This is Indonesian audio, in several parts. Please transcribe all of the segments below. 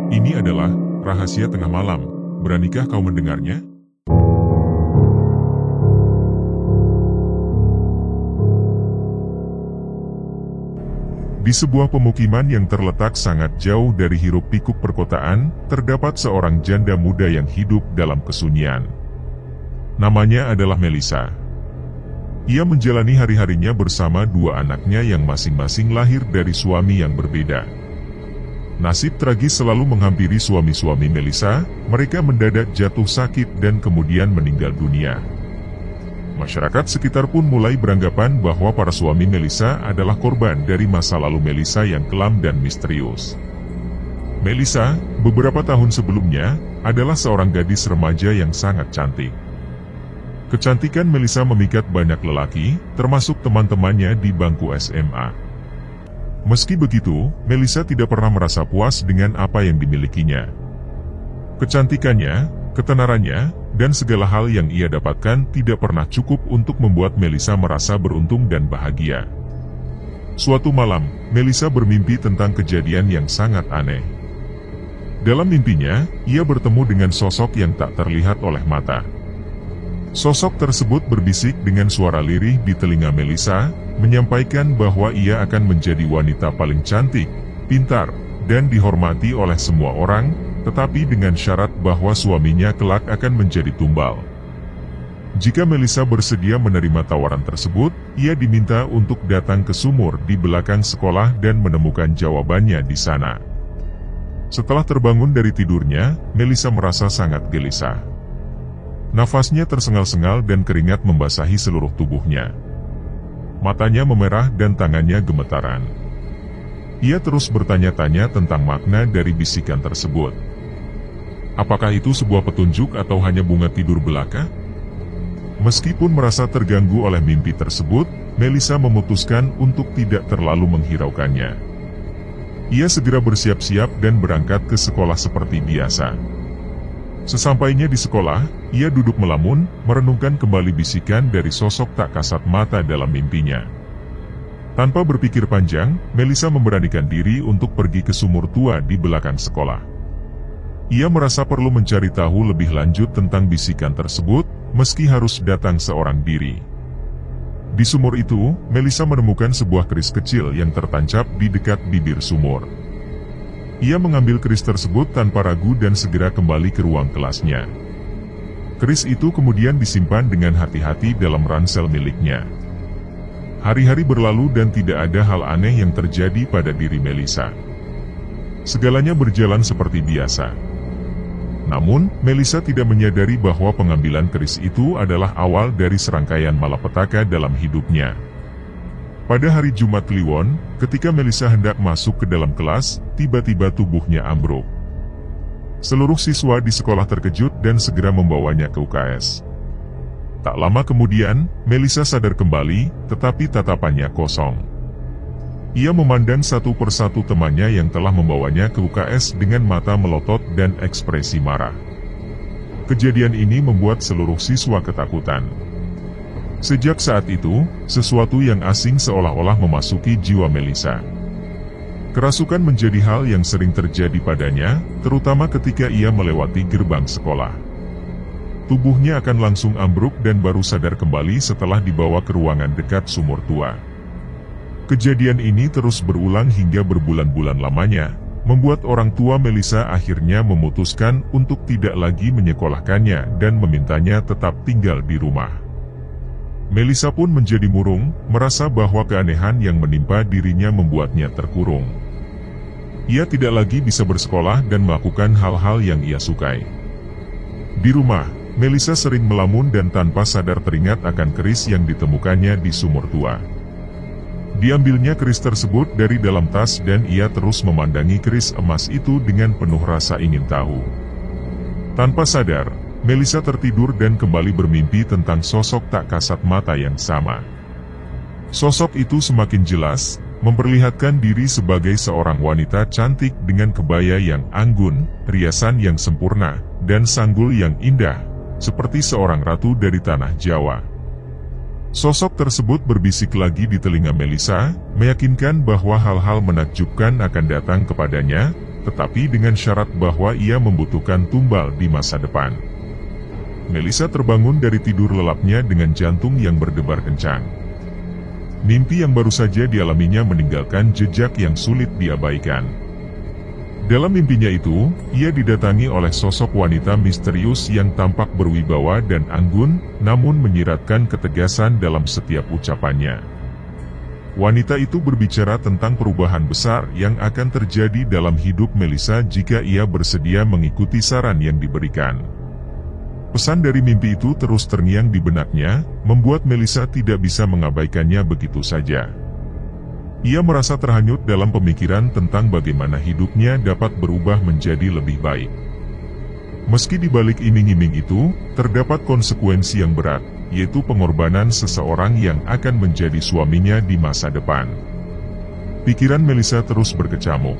Ini adalah rahasia tengah malam. Beranikah kau mendengarnya? Di sebuah pemukiman yang terletak sangat jauh dari hiruk-pikuk perkotaan, terdapat seorang janda muda yang hidup dalam kesunyian. Namanya adalah Melisa. Ia menjalani hari-harinya bersama dua anaknya yang masing-masing lahir dari suami yang berbeda. Nasib tragis selalu menghampiri suami-suami Melisa, mereka mendadak jatuh sakit dan kemudian meninggal dunia. Masyarakat sekitar pun mulai beranggapan bahwa para suami Melisa adalah korban dari masa lalu Melisa yang kelam dan misterius. Melisa, beberapa tahun sebelumnya, adalah seorang gadis remaja yang sangat cantik. Kecantikan Melisa memikat banyak lelaki, termasuk teman-temannya di bangku SMA. Meski begitu, Melisa tidak pernah merasa puas dengan apa yang dimilikinya. Kecantikannya, ketenarannya, dan segala hal yang ia dapatkan tidak pernah cukup untuk membuat Melisa merasa beruntung dan bahagia. Suatu malam, Melisa bermimpi tentang kejadian yang sangat aneh. Dalam mimpinya, ia bertemu dengan sosok yang tak terlihat oleh mata. Sosok tersebut berbisik dengan suara lirih di telinga Melisa, menyampaikan bahwa ia akan menjadi wanita paling cantik, pintar, dan dihormati oleh semua orang, tetapi dengan syarat bahwa suaminya kelak akan menjadi tumbal. Jika Melisa bersedia menerima tawaran tersebut, ia diminta untuk datang ke sumur di belakang sekolah dan menemukan jawabannya di sana. Setelah terbangun dari tidurnya, Melisa merasa sangat gelisah. Nafasnya tersengal-sengal dan keringat membasahi seluruh tubuhnya. Matanya memerah dan tangannya gemetaran. Ia terus bertanya-tanya tentang makna dari bisikan tersebut. Apakah itu sebuah petunjuk atau hanya bunga tidur belaka? Meskipun merasa terganggu oleh mimpi tersebut, Melisa memutuskan untuk tidak terlalu menghiraukannya. Ia segera bersiap-siap dan berangkat ke sekolah seperti biasa. Sesampainya di sekolah, ia duduk melamun, merenungkan kembali bisikan dari sosok tak kasat mata dalam mimpinya. Tanpa berpikir panjang, Melisa memberanikan diri untuk pergi ke sumur tua di belakang sekolah. Ia merasa perlu mencari tahu lebih lanjut tentang bisikan tersebut, meski harus datang seorang diri. Di sumur itu, Melisa menemukan sebuah keris kecil yang tertancap di dekat bibir sumur. Ia mengambil keris tersebut tanpa ragu dan segera kembali ke ruang kelasnya. Keris itu kemudian disimpan dengan hati-hati dalam ransel miliknya. Hari-hari berlalu dan tidak ada hal aneh yang terjadi pada diri Melisa. Segalanya berjalan seperti biasa. Namun, Melisa tidak menyadari bahwa pengambilan keris itu adalah awal dari serangkaian malapetaka dalam hidupnya. Pada hari Jumat Kliwon, ketika Melisa hendak masuk ke dalam kelas, tiba-tiba tubuhnya ambruk. Seluruh siswa di sekolah terkejut dan segera membawanya ke UKS. Tak lama kemudian, Melisa sadar kembali, tetapi tatapannya kosong. Ia memandang satu persatu temannya yang telah membawanya ke UKS dengan mata melotot dan ekspresi marah. Kejadian ini membuat seluruh siswa ketakutan. Sejak saat itu, sesuatu yang asing seolah-olah memasuki jiwa Melisa. Kerasukan menjadi hal yang sering terjadi padanya, terutama ketika ia melewati gerbang sekolah. Tubuhnya akan langsung ambruk dan baru sadar kembali setelah dibawa ke ruangan dekat sumur tua. Kejadian ini terus berulang hingga berbulan-bulan lamanya, membuat orang tua Melisa akhirnya memutuskan untuk tidak lagi menyekolahkannya dan memintanya tetap tinggal di rumah. Melisa pun menjadi murung, merasa bahwa keanehan yang menimpa dirinya membuatnya terkurung. Ia tidak lagi bisa bersekolah dan melakukan hal-hal yang ia sukai. Di rumah, Melisa sering melamun dan tanpa sadar teringat akan keris yang ditemukannya di sumur tua. Diambilnya keris tersebut dari dalam tas dan ia terus memandangi keris emas itu dengan penuh rasa ingin tahu. Tanpa sadar, Melisa tertidur dan kembali bermimpi tentang sosok tak kasat mata yang sama. Sosok itu semakin jelas, memperlihatkan diri sebagai seorang wanita cantik dengan kebaya yang anggun, riasan yang sempurna, dan sanggul yang indah, seperti seorang ratu dari tanah Jawa. Sosok tersebut berbisik lagi di telinga Melisa, meyakinkan bahwa hal-hal menakjubkan akan datang kepadanya, tetapi dengan syarat bahwa ia membutuhkan tumbal di masa depan. Melissa terbangun dari tidur lelapnya dengan jantung yang berdebar kencang. Mimpi yang baru saja dialaminya meninggalkan jejak yang sulit diabaikan. Dalam mimpinya itu, ia didatangi oleh sosok wanita misterius yang tampak berwibawa dan anggun, namun menyiratkan ketegasan dalam setiap ucapannya. Wanita itu berbicara tentang perubahan besar yang akan terjadi dalam hidup Melissa jika ia bersedia mengikuti saran yang diberikan. Pesan dari mimpi itu terus terngiang di benaknya, membuat Melissa tidak bisa mengabaikannya begitu saja. Ia merasa terhanyut dalam pemikiran tentang bagaimana hidupnya dapat berubah menjadi lebih baik. Meski di balik iming-iming itu, terdapat konsekuensi yang berat, yaitu pengorbanan seseorang yang akan menjadi suaminya di masa depan. Pikiran Melissa terus berkecamuk.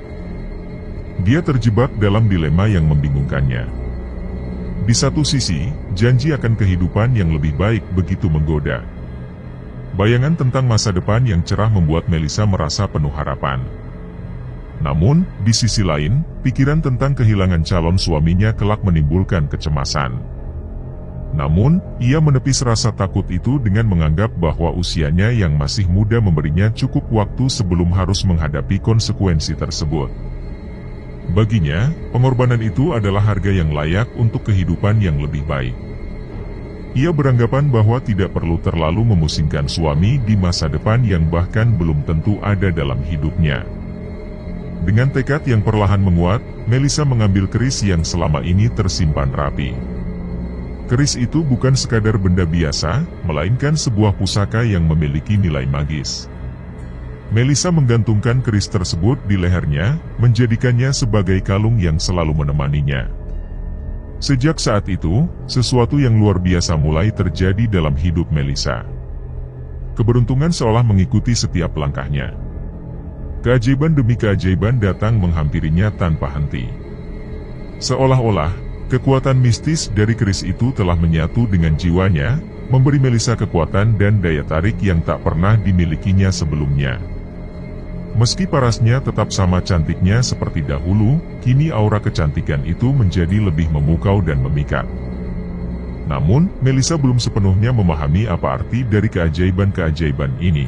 Dia terjebak dalam dilema yang membingungkannya. Di satu sisi, janji akan kehidupan yang lebih baik begitu menggoda. Bayangan tentang masa depan yang cerah membuat Melissa merasa penuh harapan. Namun, di sisi lain, pikiran tentang kehilangan calon suaminya kelak menimbulkan kecemasan. Namun, ia menepis rasa takut itu dengan menganggap bahwa usianya yang masih muda memberinya cukup waktu sebelum harus menghadapi konsekuensi tersebut. Baginya, pengorbanan itu adalah harga yang layak untuk kehidupan yang lebih baik. Ia beranggapan bahwa tidak perlu terlalu memusingkan suami di masa depan yang bahkan belum tentu ada dalam hidupnya. Dengan tekad yang perlahan menguat, Melissa mengambil keris yang selama ini tersimpan rapi. Keris itu bukan sekadar benda biasa, melainkan sebuah pusaka yang memiliki nilai magis. Melissa menggantungkan keris tersebut di lehernya, menjadikannya sebagai kalung yang selalu menemaninya. Sejak saat itu, sesuatu yang luar biasa mulai terjadi dalam hidup Melissa. Keberuntungan seolah mengikuti setiap langkahnya. Keajaiban demi keajaiban datang menghampirinya tanpa henti. Seolah-olah, kekuatan mistis dari keris itu telah menyatu dengan jiwanya, memberi Melissa kekuatan dan daya tarik yang tak pernah dimilikinya sebelumnya. Meski parasnya tetap sama cantiknya seperti dahulu, kini aura kecantikan itu menjadi lebih memukau dan memikat. Namun, Melissa belum sepenuhnya memahami apa arti dari keajaiban-keajaiban ini.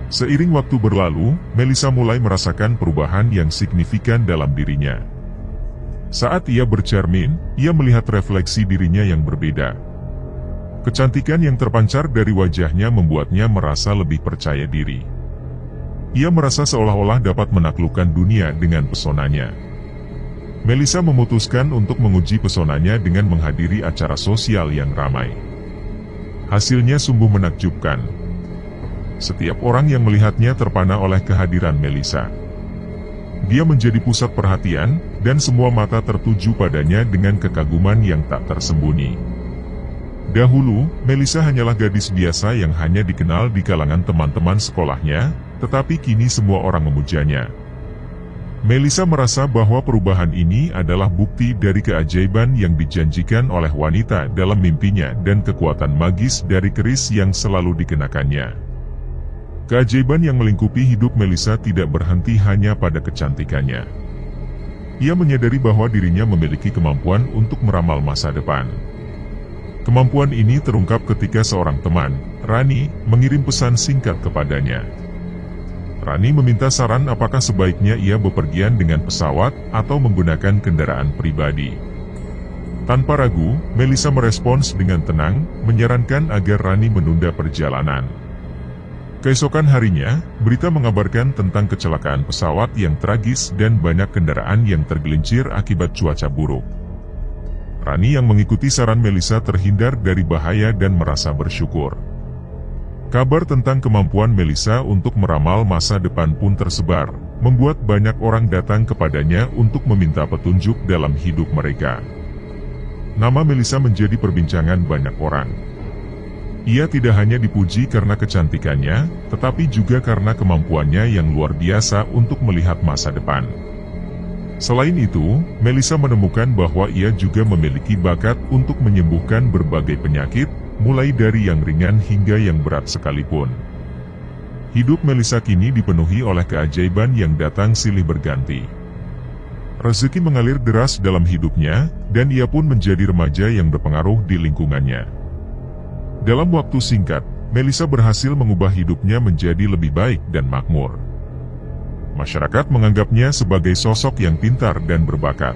Seiring waktu berlalu, Melissa mulai merasakan perubahan yang signifikan dalam dirinya. Saat ia bercermin, ia melihat refleksi dirinya yang berbeda. Kecantikan yang terpancar dari wajahnya membuatnya merasa lebih percaya diri. Ia merasa seolah-olah dapat menaklukkan dunia dengan pesonanya. Melissa memutuskan untuk menguji pesonanya dengan menghadiri acara sosial yang ramai. Hasilnya sungguh menakjubkan. Setiap orang yang melihatnya terpana oleh kehadiran Melissa. Dia menjadi pusat perhatian, dan semua mata tertuju padanya dengan kekaguman yang tak tersembunyi. Dahulu, Melissa hanyalah gadis biasa yang hanya dikenal di kalangan teman-teman sekolahnya, tetapi kini semua orang memujanya. Melissa merasa bahwa perubahan ini adalah bukti dari keajaiban yang dijanjikan oleh wanita dalam mimpinya dan kekuatan magis dari keris yang selalu dikenakannya. Keajaiban yang melingkupi hidup Melissa tidak berhenti hanya pada kecantikannya. Ia menyadari bahwa dirinya memiliki kemampuan untuk meramal masa depan. Kemampuan ini terungkap ketika seorang teman, Rani, mengirim pesan singkat kepadanya. Rani meminta saran apakah sebaiknya ia bepergian dengan pesawat atau menggunakan kendaraan pribadi. Tanpa ragu, Melissa merespons dengan tenang, menyarankan agar Rani menunda perjalanan. Keesokan harinya, berita mengabarkan tentang kecelakaan pesawat yang tragis dan banyak kendaraan yang tergelincir akibat cuaca buruk. Rani yang mengikuti saran Melissa terhindar dari bahaya dan merasa bersyukur. Kabar tentang kemampuan Melissa untuk meramal masa depan pun tersebar, membuat banyak orang datang kepadanya untuk meminta petunjuk dalam hidup mereka. Nama Melissa menjadi perbincangan banyak orang. Ia tidak hanya dipuji karena kecantikannya, tetapi juga karena kemampuannya yang luar biasa untuk melihat masa depan. Selain itu, Melissa menemukan bahwa ia juga memiliki bakat untuk menyembuhkan berbagai penyakit, mulai dari yang ringan hingga yang berat sekalipun. Hidup Melissa kini dipenuhi oleh keajaiban yang datang silih berganti. rezeki mengalir deras dalam hidupnya, dan ia pun menjadi remaja yang berpengaruh di lingkungannya. Dalam waktu singkat, Melisa berhasil mengubah hidupnya menjadi lebih baik dan makmur. Masyarakat menganggapnya sebagai sosok yang pintar dan berbakat.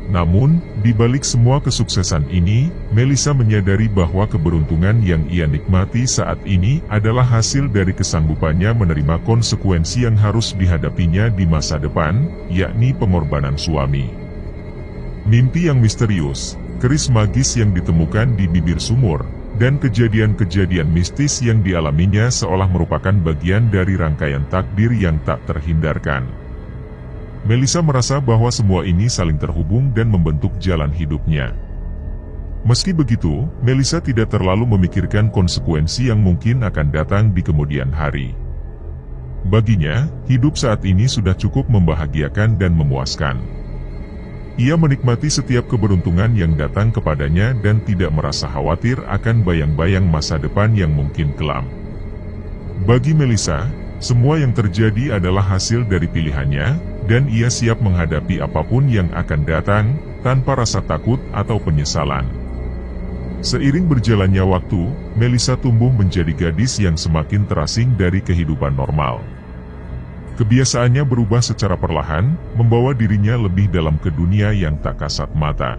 Namun, di balik semua kesuksesan ini, Melisa menyadari bahwa keberuntungan yang ia nikmati saat ini adalah hasil dari kesanggupannya menerima konsekuensi yang harus dihadapinya di masa depan, yakni pengorbanan suami. Mimpi yang misterius, keris magis yang ditemukan di bibir sumur, dan kejadian-kejadian mistis yang dialaminya seolah merupakan bagian dari rangkaian takdir yang tak terhindarkan. Melisa merasa bahwa semua ini saling terhubung dan membentuk jalan hidupnya. Meski begitu, Melisa tidak terlalu memikirkan konsekuensi yang mungkin akan datang di kemudian hari. Baginya, hidup saat ini sudah cukup membahagiakan dan memuaskan. Ia menikmati setiap keberuntungan yang datang kepadanya dan tidak merasa khawatir akan bayang-bayang masa depan yang mungkin kelam. Bagi Melisa, semua yang terjadi adalah hasil dari pilihannya, dan ia siap menghadapi apapun yang akan datang, tanpa rasa takut atau penyesalan. Seiring berjalannya waktu, Melisa tumbuh menjadi gadis yang semakin terasing dari kehidupan normal. Kebiasaannya berubah secara perlahan, membawa dirinya lebih dalam ke dunia yang tak kasat mata.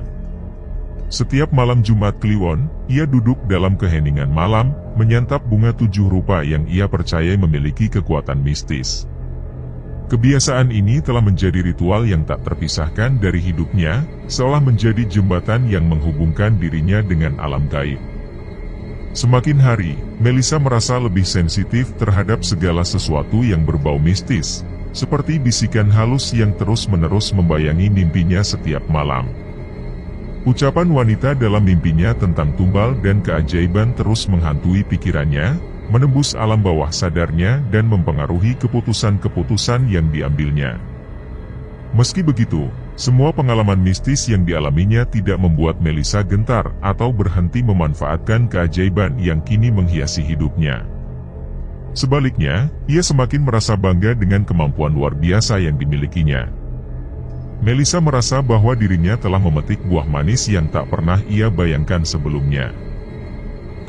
Setiap malam Jumat Kliwon, ia duduk dalam keheningan malam, menyantap bunga 7 rupa yang ia percaya memiliki kekuatan mistis. Kebiasaan ini telah menjadi ritual yang tak terpisahkan dari hidupnya, seolah menjadi jembatan yang menghubungkan dirinya dengan alam gaib. Semakin hari, Melisa merasa lebih sensitif terhadap segala sesuatu yang berbau mistis, seperti bisikan halus yang terus-menerus membayangi mimpinya setiap malam. Ucapan wanita dalam mimpinya tentang tumbal dan keajaiban terus menghantui pikirannya, menembus alam bawah sadarnya dan mempengaruhi keputusan-keputusan yang diambilnya. Meski begitu, semua pengalaman mistis yang dialaminya tidak membuat Melisa gentar atau berhenti memanfaatkan keajaiban yang kini menghiasi hidupnya. Sebaliknya, ia semakin merasa bangga dengan kemampuan luar biasa yang dimilikinya. Melisa merasa bahwa dirinya telah memetik buah manis yang tak pernah ia bayangkan sebelumnya.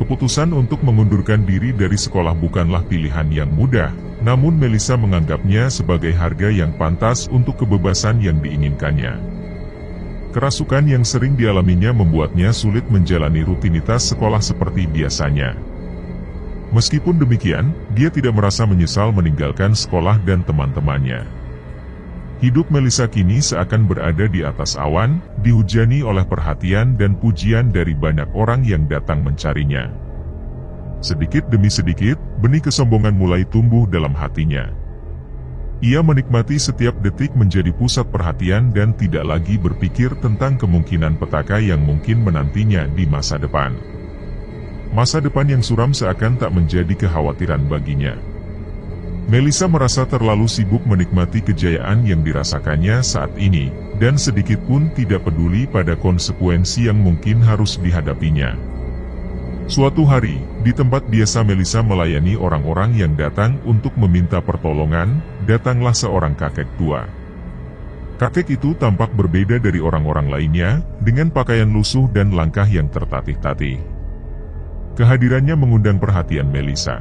Keputusan untuk mengundurkan diri dari sekolah bukanlah pilihan yang mudah, namun Melisa menganggapnya sebagai harga yang pantas untuk kebebasan yang diinginkannya. Kerasukan yang sering dialaminya membuatnya sulit menjalani rutinitas sekolah seperti biasanya. Meskipun demikian, dia tidak merasa menyesal meninggalkan sekolah dan teman-temannya. Hidup Melisa kini seakan berada di atas awan, dihujani oleh perhatian dan pujian dari banyak orang yang datang mencarinya. Sedikit demi sedikit, benih kesombongan mulai tumbuh dalam hatinya. Ia menikmati setiap detik menjadi pusat perhatian dan tidak lagi berpikir tentang kemungkinan petaka yang mungkin menantinya di masa depan. Masa depan yang suram seakan tak menjadi kekhawatiran baginya. Melisa merasa terlalu sibuk menikmati kejayaan yang dirasakannya saat ini, dan sedikit pun tidak peduli pada konsekuensi yang mungkin harus dihadapinya. Suatu hari, di tempat biasa Melisa melayani orang-orang yang datang untuk meminta pertolongan, datanglah seorang kakek tua. Kakek itu tampak berbeda dari orang-orang lainnya, dengan pakaian lusuh dan langkah yang tertatih-tatih. Kehadirannya mengundang perhatian Melisa.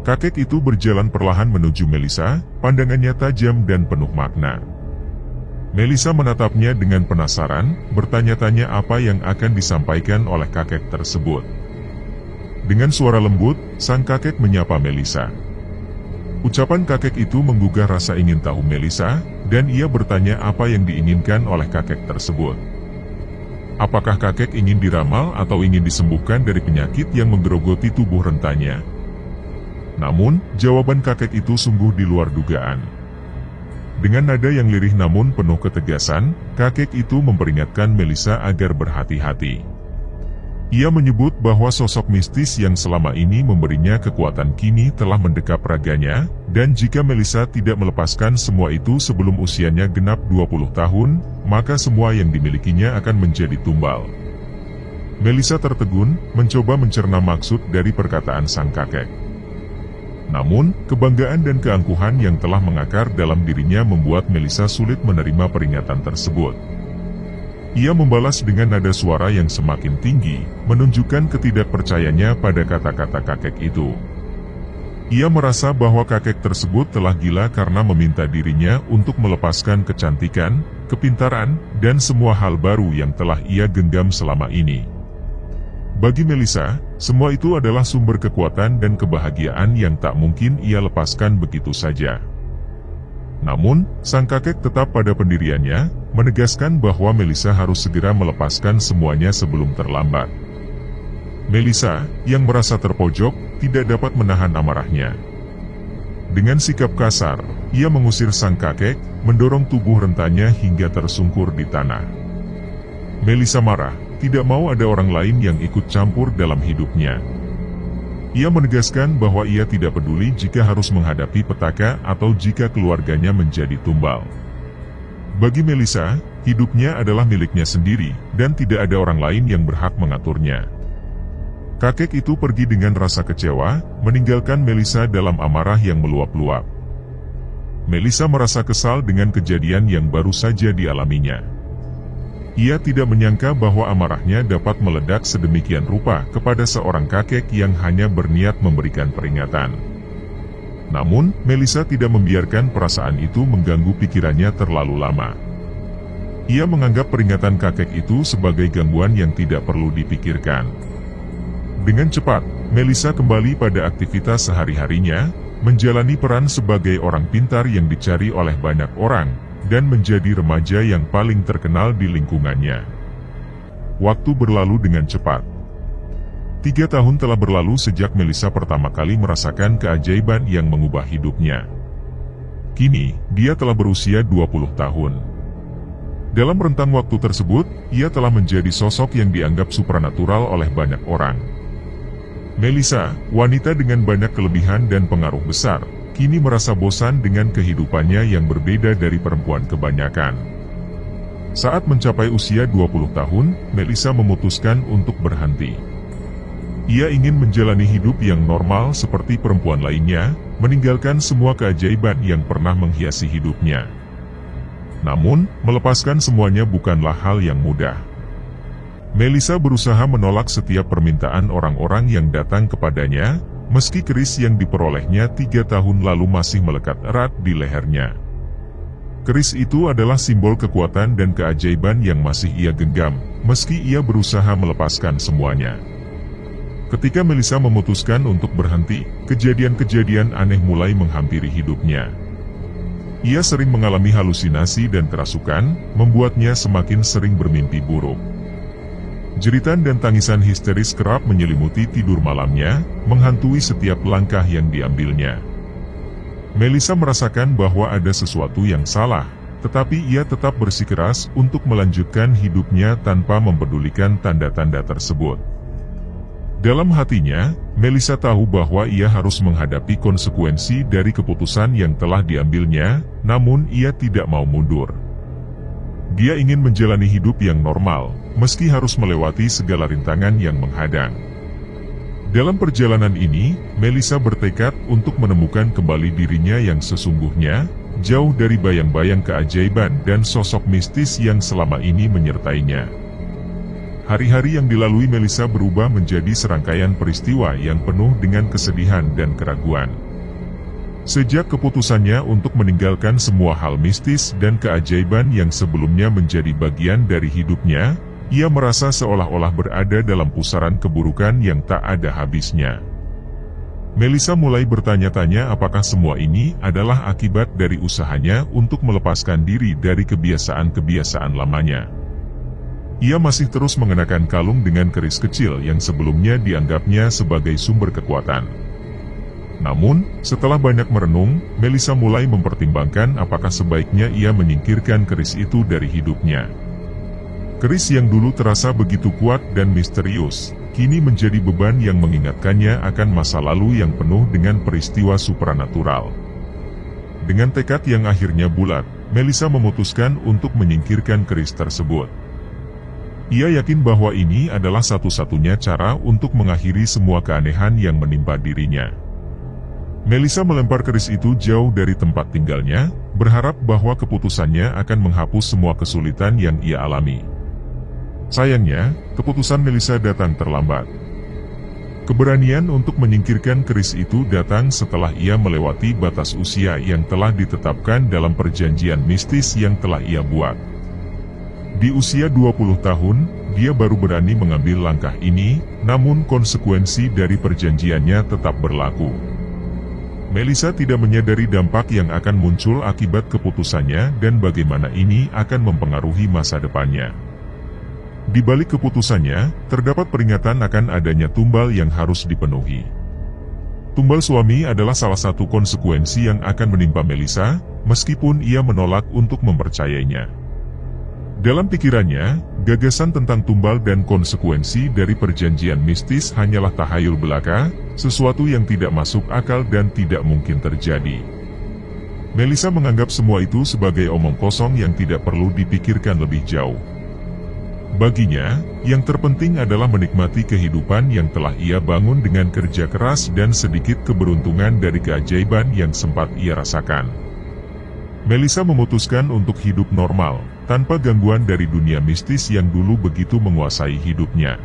Kakek itu berjalan perlahan menuju Melisa, pandangannya tajam dan penuh makna. Melisa menatapnya dengan penasaran, bertanya-tanya apa yang akan disampaikan oleh kakek tersebut. Dengan suara lembut, sang kakek menyapa Melisa. Ucapan kakek itu menggugah rasa ingin tahu Melisa, dan ia bertanya apa yang diinginkan oleh kakek tersebut. Apakah kakek ingin diramal atau ingin disembuhkan dari penyakit yang menggerogoti tubuh rentanya? Namun, jawaban kakek itu sungguh di luar dugaan. Dengan nada yang lirih namun penuh ketegasan, kakek itu memperingatkan Melisa agar berhati-hati. Ia menyebut bahwa sosok mistis yang selama ini memberinya kekuatan kini telah mendekap raganya, dan jika Melisa tidak melepaskan semua itu sebelum usianya genap 20 tahun, maka semua yang dimilikinya akan menjadi tumbal. Melisa tertegun, mencoba mencerna maksud dari perkataan sang kakek. Namun, kebanggaan dan keangkuhan yang telah mengakar dalam dirinya membuat Melissa sulit menerima peringatan tersebut. Ia membalas dengan nada suara yang semakin tinggi, menunjukkan ketidakpercayanya pada kata-kata kakek itu. Ia merasa bahwa kakek tersebut telah gila karena meminta dirinya untuk melepaskan kecantikan, kepintaran, dan semua hal baru yang telah ia genggam selama ini. Bagi Melissa, semua itu adalah sumber kekuatan dan kebahagiaan yang tak mungkin ia lepaskan begitu saja. Namun, sang kakek tetap pada pendiriannya, menegaskan bahwa Melissa harus segera melepaskan semuanya sebelum terlambat. Melissa, yang merasa terpojok, tidak dapat menahan amarahnya. Dengan sikap kasar, ia mengusir sang kakek, mendorong tubuh rentannya hingga tersungkur di tanah. Melissa marah, tidak mau ada orang lain yang ikut campur dalam hidupnya. Ia menegaskan bahwa ia tidak peduli jika harus menghadapi petaka atau jika keluarganya menjadi tumbal. Bagi Melissa, hidupnya adalah miliknya sendiri, dan tidak ada orang lain yang berhak mengaturnya. Kakek itu pergi dengan rasa kecewa, meninggalkan Melissa dalam amarah yang meluap-luap. Melissa merasa kesal dengan kejadian yang baru saja dialaminya. Ia tidak menyangka bahwa amarahnya dapat meledak sedemikian rupa kepada seorang kakek yang hanya berniat memberikan peringatan. Namun, Melissa tidak membiarkan perasaan itu mengganggu pikirannya terlalu lama. Ia menganggap peringatan kakek itu sebagai gangguan yang tidak perlu dipikirkan. Dengan cepat, Melissa kembali pada aktivitas sehari-harinya, menjalani peran sebagai orang pintar yang dicari oleh banyak orang, dan menjadi remaja yang paling terkenal di lingkungannya. Waktu berlalu dengan cepat. 3 tahun telah berlalu sejak Melissa pertama kali merasakan keajaiban yang mengubah hidupnya. Kini, dia telah berusia 20 tahun. Dalam rentang waktu tersebut, ia telah menjadi sosok yang dianggap supranatural oleh banyak orang. Melissa, wanita dengan banyak kelebihan dan pengaruh besar, kini merasa bosan dengan kehidupannya yang berbeda dari perempuan kebanyakan. Saat mencapai usia 20 tahun, Melissa memutuskan untuk berhenti. Ia ingin menjalani hidup yang normal seperti perempuan lainnya, meninggalkan semua keajaiban yang pernah menghiasi hidupnya. Namun, melepaskan semuanya bukanlah hal yang mudah. Melissa berusaha menolak setiap permintaan orang-orang yang datang kepadanya, meski keris yang diperolehnya 3 tahun lalu masih melekat erat di lehernya. Keris itu adalah simbol kekuatan dan keajaiban yang masih ia genggam, meski ia berusaha melepaskan semuanya. Ketika Melissa memutuskan untuk berhenti, kejadian-kejadian aneh mulai menghampiri hidupnya. Ia sering mengalami halusinasi dan kerasukan, membuatnya semakin sering bermimpi buruk. Jeritan dan tangisan histeris kerap menyelimuti tidur malamnya, menghantui setiap langkah yang diambilnya. Melissa merasakan bahwa ada sesuatu yang salah, tetapi ia tetap bersikeras untuk melanjutkan hidupnya tanpa mempedulikan tanda-tanda tersebut. Dalam hatinya, Melissa tahu bahwa ia harus menghadapi konsekuensi dari keputusan yang telah diambilnya, namun ia tidak mau mundur. Dia ingin menjalani hidup yang normal, meski harus melewati segala rintangan yang menghadang. Dalam perjalanan ini, Melissa bertekad untuk menemukan kembali dirinya yang sesungguhnya, jauh dari bayang-bayang keajaiban dan sosok mistis yang selama ini menyertainya. Hari-hari yang dilalui Melissa berubah menjadi serangkaian peristiwa yang penuh dengan kesedihan dan keraguan. Sejak keputusannya untuk meninggalkan semua hal mistis dan keajaiban yang sebelumnya menjadi bagian dari hidupnya, ia merasa seolah-olah berada dalam pusaran keburukan yang tak ada habisnya. Melissa mulai bertanya-tanya apakah semua ini adalah akibat dari usahanya untuk melepaskan diri dari kebiasaan-kebiasaan lamanya. Ia masih terus mengenakan kalung dengan keris kecil yang sebelumnya dianggapnya sebagai sumber kekuatan. Namun, setelah banyak merenung, Melissa mulai mempertimbangkan apakah sebaiknya ia menyingkirkan keris itu dari hidupnya. Keris yang dulu terasa begitu kuat dan misterius, kini menjadi beban yang mengingatkannya akan masa lalu yang penuh dengan peristiwa supranatural. Dengan tekad yang akhirnya bulat, Melissa memutuskan untuk menyingkirkan keris tersebut. Ia yakin bahwa ini adalah satu-satunya cara untuk mengakhiri semua keanehan yang menimpa dirinya. Melisa melempar keris itu jauh dari tempat tinggalnya, berharap bahwa keputusannya akan menghapus semua kesulitan yang ia alami. Sayangnya, keputusan Melisa datang terlambat. Keberanian untuk menyingkirkan keris itu datang setelah ia melewati batas usia yang telah ditetapkan dalam perjanjian mistis yang telah ia buat. Di usia 20 tahun, dia baru berani mengambil langkah ini, namun konsekuensi dari perjanjiannya tetap berlaku. Melisa tidak menyadari dampak yang akan muncul akibat keputusannya dan bagaimana ini akan mempengaruhi masa depannya. Di balik keputusannya, terdapat peringatan akan adanya tumbal yang harus dipenuhi. Tumbal suami adalah salah satu konsekuensi yang akan menimpa Melisa, meskipun ia menolak untuk mempercayainya. Dalam pikirannya, gagasan tentang tumbal dan konsekuensi dari perjanjian mistis hanyalah tahayul belaka, sesuatu yang tidak masuk akal dan tidak mungkin terjadi. Melisa menganggap semua itu sebagai omong kosong yang tidak perlu dipikirkan lebih jauh. Baginya, yang terpenting adalah menikmati kehidupan yang telah ia bangun dengan kerja keras dan sedikit keberuntungan dari keajaiban yang sempat ia rasakan. Melisa memutuskan untuk hidup normal, tanpa gangguan dari dunia mistis yang dulu begitu menguasai hidupnya.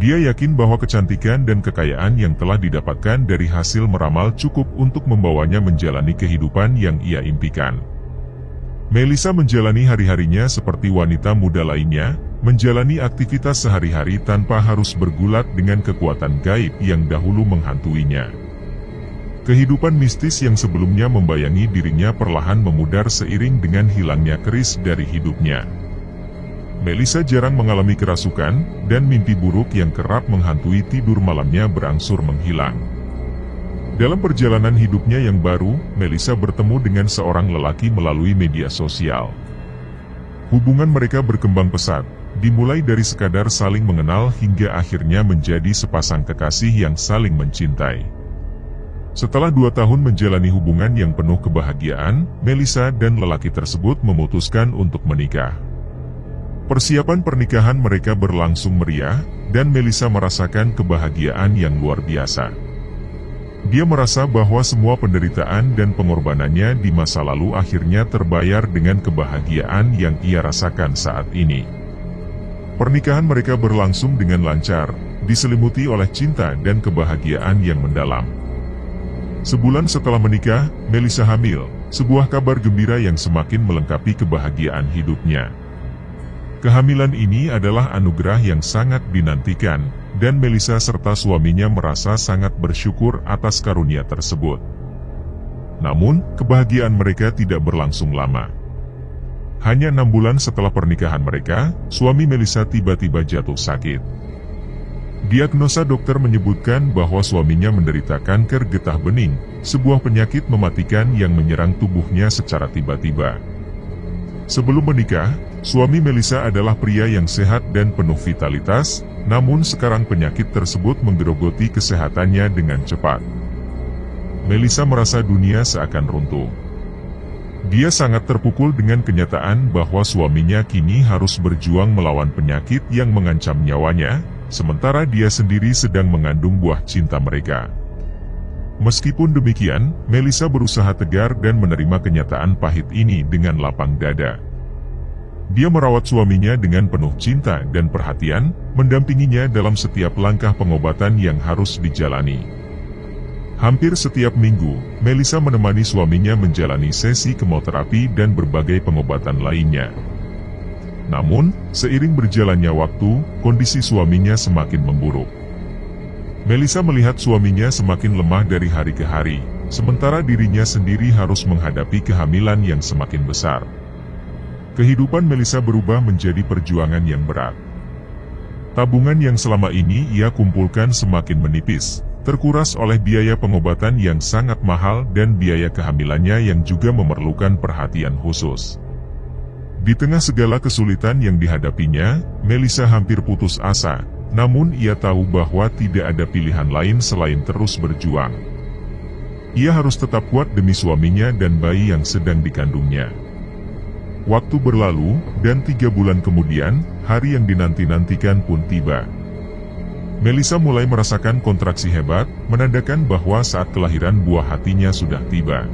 Dia yakin bahwa kecantikan dan kekayaan yang telah didapatkan dari hasil meramal cukup untuk membawanya menjalani kehidupan yang ia impikan. Melisa menjalani hari-harinya seperti wanita muda lainnya, menjalani aktivitas sehari-hari tanpa harus bergulat dengan kekuatan gaib yang dahulu menghantuinya. Kehidupan mistis yang sebelumnya membayangi dirinya perlahan memudar seiring dengan hilangnya keris dari hidupnya. Melisa jarang mengalami kerasukan, dan mimpi buruk yang kerap menghantui tidur malamnya berangsur menghilang. Dalam perjalanan hidupnya yang baru, Melisa bertemu dengan seorang lelaki melalui media sosial. Hubungan mereka berkembang pesat, dimulai dari sekadar saling mengenal hingga akhirnya menjadi sepasang kekasih yang saling mencintai. Setelah 2 tahun menjalani hubungan yang penuh kebahagiaan, Melisa dan lelaki tersebut memutuskan untuk menikah. Persiapan pernikahan mereka berlangsung meriah, dan Melisa merasakan kebahagiaan yang luar biasa. Dia merasa bahwa semua penderitaan dan pengorbanannya di masa lalu akhirnya terbayar dengan kebahagiaan yang ia rasakan saat ini. Pernikahan mereka berlangsung dengan lancar, diselimuti oleh cinta dan kebahagiaan yang mendalam. Sebulan setelah menikah, Melisa hamil, sebuah kabar gembira yang semakin melengkapi kebahagiaan hidupnya. Kehamilan ini adalah anugerah yang sangat dinantikan, dan Melisa serta suaminya merasa sangat bersyukur atas karunia tersebut. Namun, kebahagiaan mereka tidak berlangsung lama. Hanya 6 bulan setelah pernikahan mereka, suami Melisa tiba-tiba jatuh sakit. Diagnosa dokter menyebutkan bahwa suaminya menderita kanker getah bening, sebuah penyakit mematikan yang menyerang tubuhnya secara tiba-tiba. Sebelum menikah, suami Melisa adalah pria yang sehat dan penuh vitalitas, namun sekarang penyakit tersebut menggerogoti kesehatannya dengan cepat. Melisa merasa dunia seakan runtuh. Dia sangat terpukul dengan kenyataan bahwa suaminya kini harus berjuang melawan penyakit yang mengancam nyawanya, sementara dia sendiri sedang mengandung buah cinta mereka. Meskipun demikian, Melisa berusaha tegar dan menerima kenyataan pahit ini dengan lapang dada. Dia merawat suaminya dengan penuh cinta dan perhatian, mendampinginya dalam setiap langkah pengobatan yang harus dijalani. Hampir setiap minggu, Melisa menemani suaminya menjalani sesi kemoterapi dan berbagai pengobatan lainnya. Namun, seiring berjalannya waktu, kondisi suaminya semakin memburuk. Melisa melihat suaminya semakin lemah dari hari ke hari, sementara dirinya sendiri harus menghadapi kehamilan yang semakin besar. Kehidupan Melisa berubah menjadi perjuangan yang berat. Tabungan yang selama ini ia kumpulkan semakin menipis, terkuras oleh biaya pengobatan yang sangat mahal dan biaya kehamilannya yang juga memerlukan perhatian khusus. Di tengah segala kesulitan yang dihadapinya, Melisa hampir putus asa, namun ia tahu bahwa tidak ada pilihan lain selain terus berjuang. Ia harus tetap kuat demi suaminya dan bayi yang sedang dikandungnya. Waktu berlalu, dan 3 bulan kemudian, hari yang dinanti-nantikan pun tiba. Melisa mulai merasakan kontraksi hebat, menandakan bahwa saat kelahiran buah hatinya sudah tiba.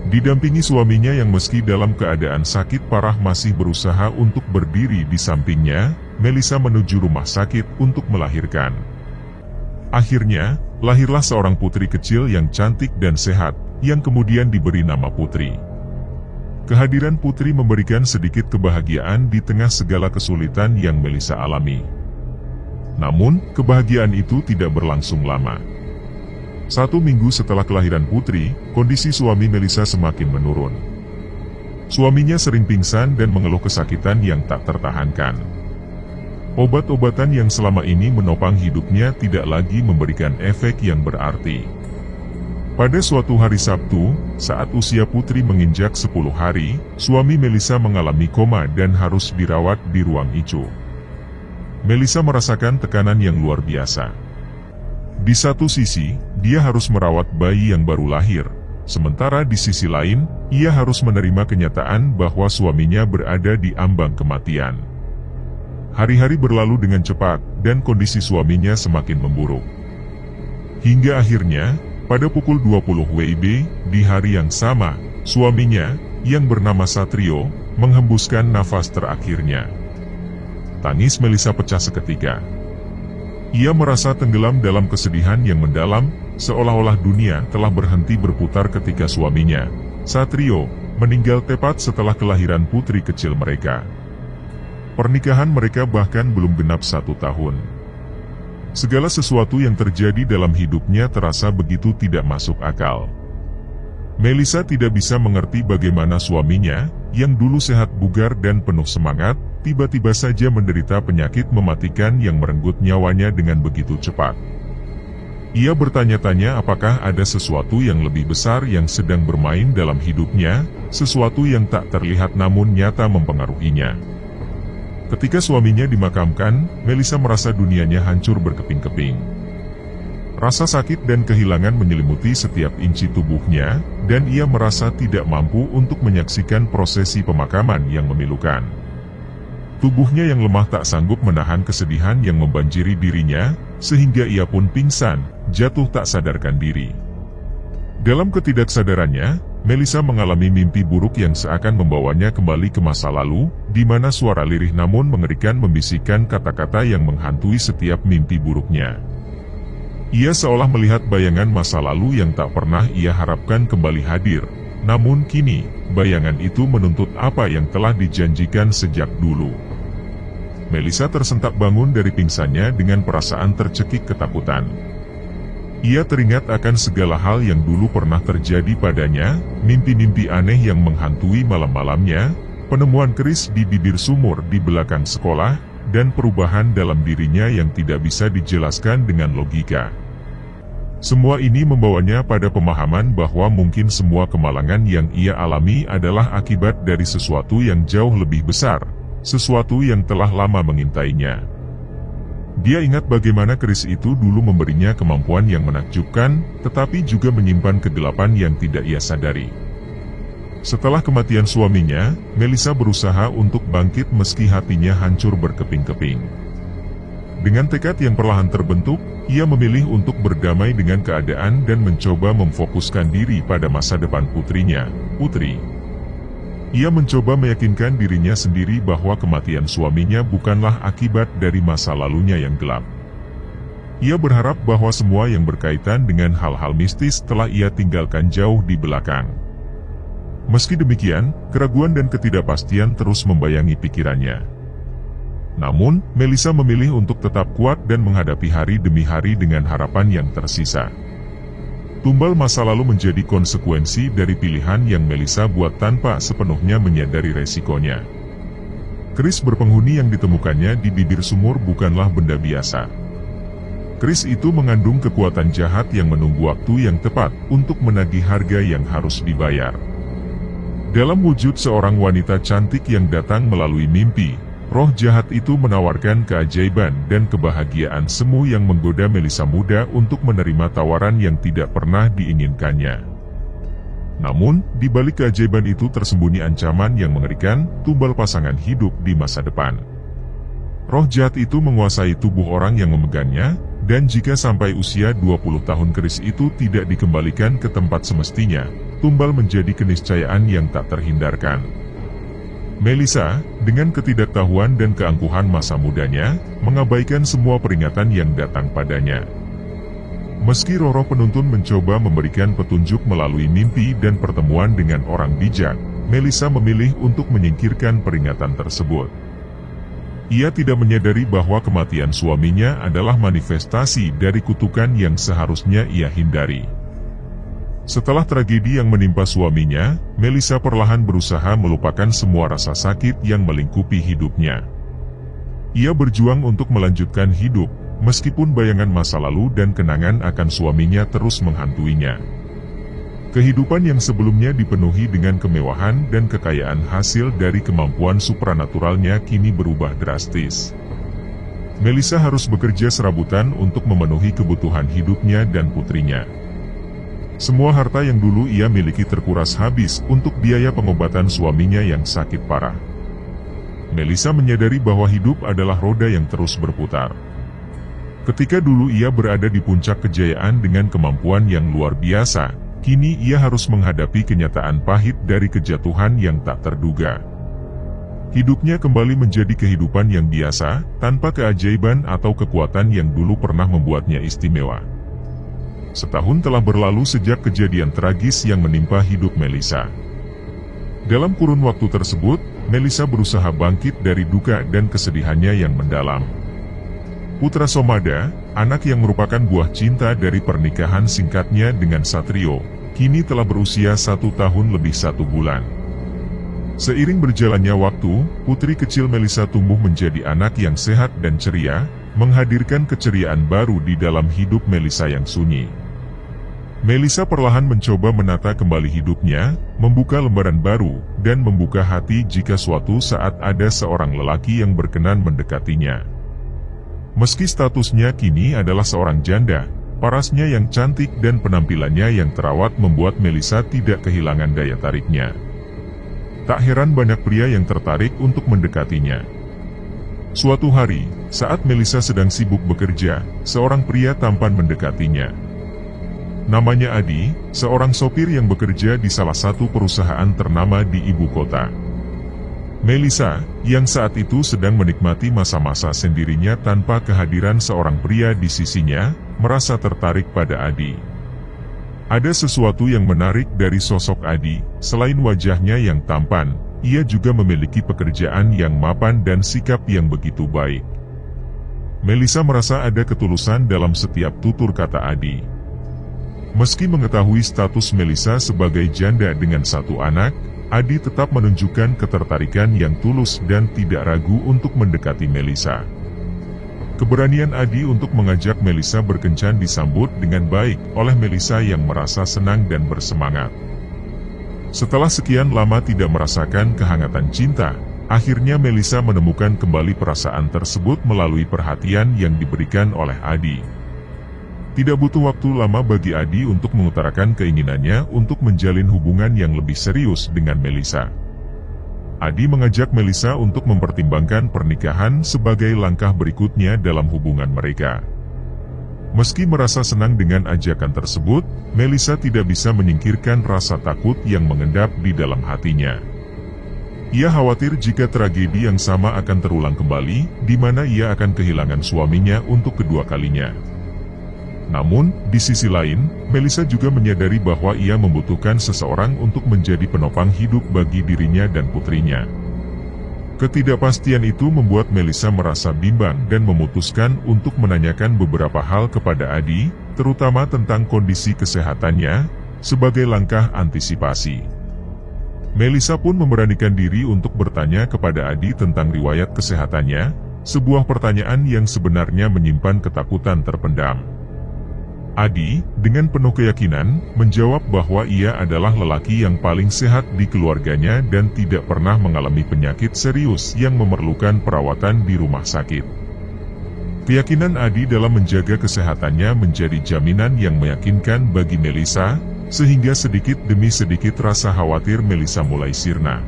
Didampingi suaminya yang meski dalam keadaan sakit parah masih berusaha untuk berdiri di sampingnya, Melisa menuju rumah sakit untuk melahirkan. Akhirnya, lahirlah seorang putri kecil yang cantik dan sehat, yang kemudian diberi nama Putri. Kehadiran Putri memberikan sedikit kebahagiaan di tengah segala kesulitan yang Melisa alami. Namun, kebahagiaan itu tidak berlangsung lama. 1 minggu setelah kelahiran Putri, kondisi suami Melisa semakin menurun. Suaminya sering pingsan dan mengeluh kesakitan yang tak tertahankan. Obat-obatan yang selama ini menopang hidupnya tidak lagi memberikan efek yang berarti. Pada suatu hari Sabtu, saat usia Putri menginjak 10 hari, suami Melisa mengalami koma dan harus dirawat di ruang ICU. Melisa merasakan tekanan yang luar biasa. Di satu sisi, dia harus merawat bayi yang baru lahir, sementara di sisi lain, ia harus menerima kenyataan bahwa suaminya berada di ambang kematian. Hari-hari berlalu dengan cepat, dan kondisi suaminya semakin memburuk. Hingga akhirnya, pada pukul 20 WIB, di hari yang sama, suaminya, yang bernama Satrio, menghembuskan nafas terakhirnya. Tangis Melisa pecah seketika. Ia merasa tenggelam dalam kesedihan yang mendalam, seolah-olah dunia telah berhenti berputar ketika suaminya, Satrio, meninggal tepat setelah kelahiran putri kecil mereka. Pernikahan mereka bahkan belum genap 1 tahun. Segala sesuatu yang terjadi dalam hidupnya terasa begitu tidak masuk akal. Melisa tidak bisa mengerti bagaimana suaminya, yang dulu sehat bugar dan penuh semangat, tiba-tiba saja menderita penyakit mematikan yang merenggut nyawanya dengan begitu cepat. Ia bertanya-tanya apakah ada sesuatu yang lebih besar yang sedang bermain dalam hidupnya, sesuatu yang tak terlihat namun nyata mempengaruhinya. Ketika suaminya dimakamkan, Melisa merasa dunianya hancur berkeping-keping. Rasa sakit dan kehilangan menyelimuti setiap inci tubuhnya, dan ia merasa tidak mampu untuk menyaksikan prosesi pemakaman yang memilukan. Tubuhnya yang lemah tak sanggup menahan kesedihan yang membanjiri dirinya, sehingga ia pun pingsan, jatuh tak sadarkan diri. Dalam ketidaksadarannya, Melisa mengalami mimpi buruk yang seakan membawanya kembali ke masa lalu, di mana suara lirih namun mengerikan membisikkan kata-kata yang menghantui setiap mimpi buruknya. Ia seolah melihat bayangan masa lalu yang tak pernah ia harapkan kembali hadir, namun kini, bayangan itu menuntut apa yang telah dijanjikan sejak dulu. Melisa tersentak bangun dari pingsannya dengan perasaan tercekik ketakutan. Ia teringat akan segala hal yang dulu pernah terjadi padanya, mimpi-mimpi aneh yang menghantui malam-malamnya, penemuan keris di bibir sumur di belakang sekolah, dan perubahan dalam dirinya yang tidak bisa dijelaskan dengan logika. Semua ini membawanya pada pemahaman bahwa mungkin semua kemalangan yang ia alami adalah akibat dari sesuatu yang jauh lebih besar, sesuatu yang telah lama mengintainya. Dia ingat bagaimana keris itu dulu memberinya kemampuan yang menakjubkan, tetapi juga menyimpan kegelapan yang tidak ia sadari. Setelah kematian suaminya, Melisa berusaha untuk bangkit meski hatinya hancur berkeping-keping. Dengan tekad yang perlahan terbentuk, ia memilih untuk berdamai dengan keadaan dan mencoba memfokuskan diri pada masa depan putrinya, Putri. Ia mencoba meyakinkan dirinya sendiri bahwa kematian suaminya bukanlah akibat dari masa lalunya yang gelap. Ia berharap bahwa semua yang berkaitan dengan hal-hal mistis telah ia tinggalkan jauh di belakang. Meski demikian, keraguan dan ketidakpastian terus membayangi pikirannya. Namun, Melisa memilih untuk tetap kuat dan menghadapi hari demi hari dengan harapan yang tersisa. Tumbal masa lalu menjadi konsekuensi dari pilihan yang Melisa buat tanpa sepenuhnya menyadari resikonya. Keris berpenghuni yang ditemukannya di bibir sumur bukanlah benda biasa. Keris itu mengandung kekuatan jahat yang menunggu waktu yang tepat untuk menagih harga yang harus dibayar. Dalam wujud seorang wanita cantik yang datang melalui mimpi, roh jahat itu menawarkan keajaiban dan kebahagiaan semu yang menggoda Melisa muda untuk menerima tawaran yang tidak pernah diinginkannya. Namun, di balik keajaiban itu tersembunyi ancaman yang mengerikan, tumbal pasangan hidup di masa depan. Roh jahat itu menguasai tubuh orang yang memegangnya, dan jika sampai usia 20 tahun keris itu tidak dikembalikan ke tempat semestinya, tumbal menjadi keniscayaan yang tak terhindarkan. Melissa, dengan ketidaktahuan dan keangkuhan masa mudanya, mengabaikan semua peringatan yang datang padanya. Meski roh-roh penuntun mencoba memberikan petunjuk melalui mimpi dan pertemuan dengan orang bijak, Melissa memilih untuk menyingkirkan peringatan tersebut. Ia tidak menyadari bahwa kematian suaminya adalah manifestasi dari kutukan yang seharusnya ia hindari. Setelah tragedi yang menimpa suaminya, Melissa perlahan berusaha melupakan semua rasa sakit yang melingkupi hidupnya. Ia berjuang untuk melanjutkan hidup, meskipun bayangan masa lalu dan kenangan akan suaminya terus menghantuinya. Kehidupan yang sebelumnya dipenuhi dengan kemewahan dan kekayaan hasil dari kemampuan supranaturalnya kini berubah drastis. Melissa harus bekerja serabutan untuk memenuhi kebutuhan hidupnya dan putrinya. Semua harta yang dulu ia miliki terkuras habis untuk biaya pengobatan suaminya yang sakit parah. Melissa menyadari bahwa hidup adalah roda yang terus berputar. Ketika dulu ia berada di puncak kejayaan dengan kemampuan yang luar biasa, kini ia harus menghadapi kenyataan pahit dari kejatuhan yang tak terduga. Hidupnya kembali menjadi kehidupan yang biasa, tanpa keajaiban atau kekuatan yang dulu pernah membuatnya istimewa. Setahun telah berlalu sejak kejadian tragis yang menimpa hidup Melissa. Dalam kurun waktu tersebut, Melissa berusaha bangkit dari duka dan kesedihannya yang mendalam. Putra Somada, anak yang merupakan buah cinta dari pernikahan singkatnya dengan Satrio, kini telah berusia 1 tahun lebih 1 bulan. Seiring berjalannya waktu, putri kecil Melissa tumbuh menjadi anak yang sehat dan ceria, menghadirkan keceriaan baru di dalam hidup Melissa yang sunyi. Melissa perlahan mencoba menata kembali hidupnya, membuka lembaran baru, dan membuka hati jika suatu saat ada seorang lelaki yang berkenan mendekatinya. Meski statusnya kini adalah seorang janda, parasnya yang cantik dan penampilannya yang terawat membuat Melissa tidak kehilangan daya tariknya. Tak heran banyak pria yang tertarik untuk mendekatinya. Suatu hari, saat Melissa sedang sibuk bekerja, seorang pria tampan mendekatinya. Namanya Adi, seorang sopir yang bekerja di salah satu perusahaan ternama di ibu kota. Melissa, yang saat itu sedang menikmati masa-masa sendirinya tanpa kehadiran seorang pria di sisinya, merasa tertarik pada Adi. Ada sesuatu yang menarik dari sosok Adi, selain wajahnya yang tampan, ia juga memiliki pekerjaan yang mapan dan sikap yang begitu baik. Melissa merasa ada ketulusan dalam setiap tutur kata Adi. Meski mengetahui status Melissa sebagai janda dengan 1 anak, Adi tetap menunjukkan ketertarikan yang tulus dan tidak ragu untuk mendekati Melissa. Keberanian Adi untuk mengajak Melissa berkencan disambut dengan baik oleh Melissa yang merasa senang dan bersemangat. Setelah sekian lama tidak merasakan kehangatan cinta, akhirnya Melissa menemukan kembali perasaan tersebut melalui perhatian yang diberikan oleh Adi. Tidak butuh waktu lama bagi Adi untuk mengutarakan keinginannya untuk menjalin hubungan yang lebih serius dengan Melissa. Adi mengajak Melissa untuk mempertimbangkan pernikahan sebagai langkah berikutnya dalam hubungan mereka. Meski merasa senang dengan ajakan tersebut, Melissa tidak bisa menyingkirkan rasa takut yang mengendap di dalam hatinya. Ia khawatir jika tragedi yang sama akan terulang kembali, di mana ia akan kehilangan suaminya untuk kedua kalinya. Namun, di sisi lain, Melissa juga menyadari bahwa ia membutuhkan seseorang untuk menjadi penopang hidup bagi dirinya dan putrinya. Ketidakpastian itu membuat Melissa merasa bimbang dan memutuskan untuk menanyakan beberapa hal kepada Adi, terutama tentang kondisi kesehatannya, sebagai langkah antisipasi. Melissa pun memberanikan diri untuk bertanya kepada Adi tentang riwayat kesehatannya, sebuah pertanyaan yang sebenarnya menyimpan ketakutan terpendam. Adi, dengan penuh keyakinan, menjawab bahwa ia adalah lelaki yang paling sehat di keluarganya dan tidak pernah mengalami penyakit serius yang memerlukan perawatan di rumah sakit. Keyakinan Adi dalam menjaga kesehatannya menjadi jaminan yang meyakinkan bagi Melissa, sehingga sedikit demi sedikit rasa khawatir Melissa mulai sirna.